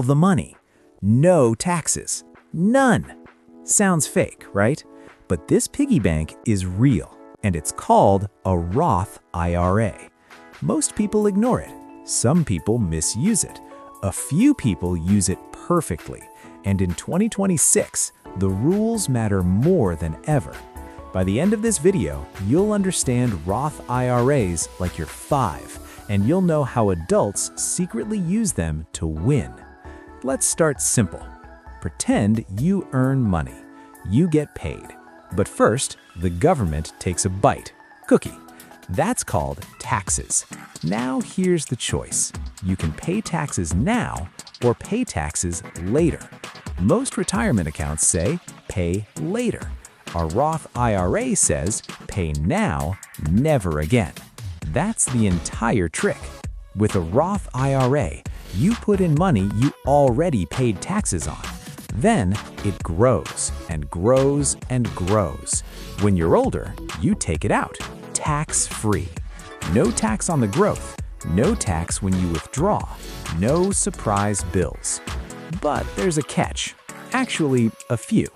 the money. No taxes. None. Sounds fake, right? But this piggy bank is real, and it's called a Roth IRA. Most people ignore it. Some people misuse it. A few people use it perfectly. And in 2026, the rules matter more than ever. By the end of this video, you'll understand Roth IRAs like you're 5, and you'll know how adults secretly use them to win. Let's start simple. Pretend you earn money. You get paid. But first, the government takes a bite. Cookie. That's called taxes. Now here's the choice. You can pay taxes now or pay taxes later. Most retirement accounts say pay later. Our Roth IRA says pay now, never again. That's the entire trick. With a Roth IRA, you put in money you already paid taxes on. Then it grows and grows and grows. When you're older, you take it out, tax-free. No tax on the growth, no tax when you withdraw, no surprise bills. But there's a catch. Actually, a few.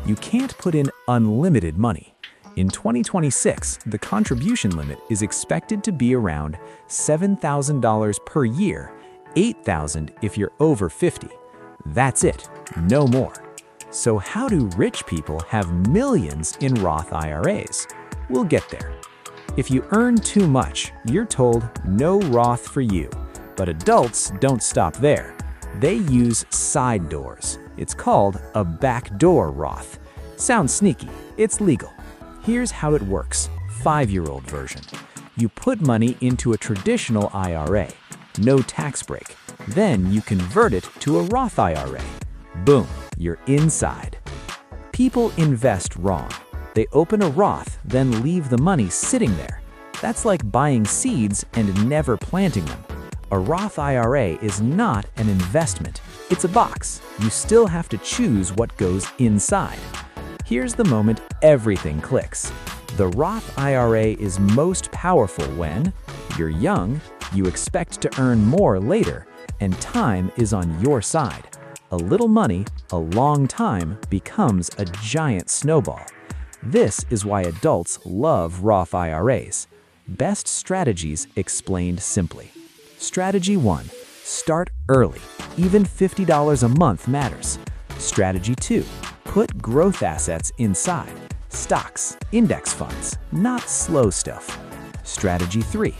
You can't put in unlimited money. In 2026, the contribution limit is expected to be around $7,000 per year, $8,000 if you're over 50. That's it, no more. So how do rich people have millions in Roth IRAs? We'll get there. If you earn too much, you're told no Roth for you. But adults don't stop there. They use side doors. It's called a backdoor Roth. Sounds sneaky. It's legal. Here's how it works. 5-year-old version. You put money into a traditional IRA. No tax break. Then you convert it to a Roth IRA. Boom, you're inside. People invest wrong. They open a Roth, then leave the money sitting there. That's like buying seeds and never planting them. A Roth IRA is not an investment. It's a box. You still have to choose what goes inside. Here's the moment everything clicks. The Roth IRA is most powerful when you're young, you expect to earn more later, and time is on your side. A little money, a long time, becomes a giant snowball. This is why adults love Roth IRAs. Best strategies explained simply. Strategy 1. Start early. Even $50 a month matters. Strategy 2. Put growth assets inside. Stocks, index funds, not slow stuff. Strategy 3.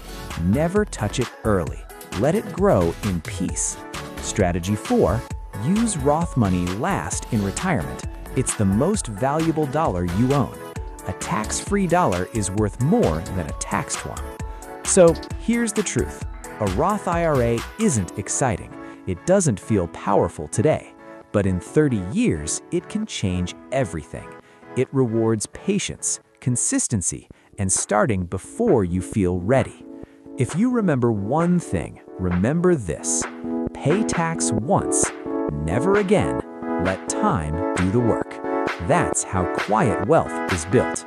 Never touch it early. Let it grow in peace. Strategy 4. Use Roth money last in retirement. It's the most valuable dollar you own. A tax-free dollar is worth more than a taxed one. So here's the truth. A Roth IRA isn't exciting. It doesn't feel powerful today. But in 30 years, it can change everything. It rewards patience, consistency, and starting before you feel ready. If you remember one thing, remember this. Pay tax once, never again. Let time do the work. That's how quiet wealth is built.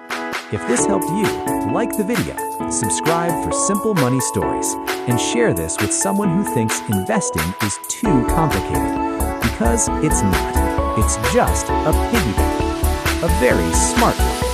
If this helped you, like the video, subscribe for simple money stories, and share this with someone who thinks investing is too complicated. Because it's not. It's just a piggy bank. A very smart one.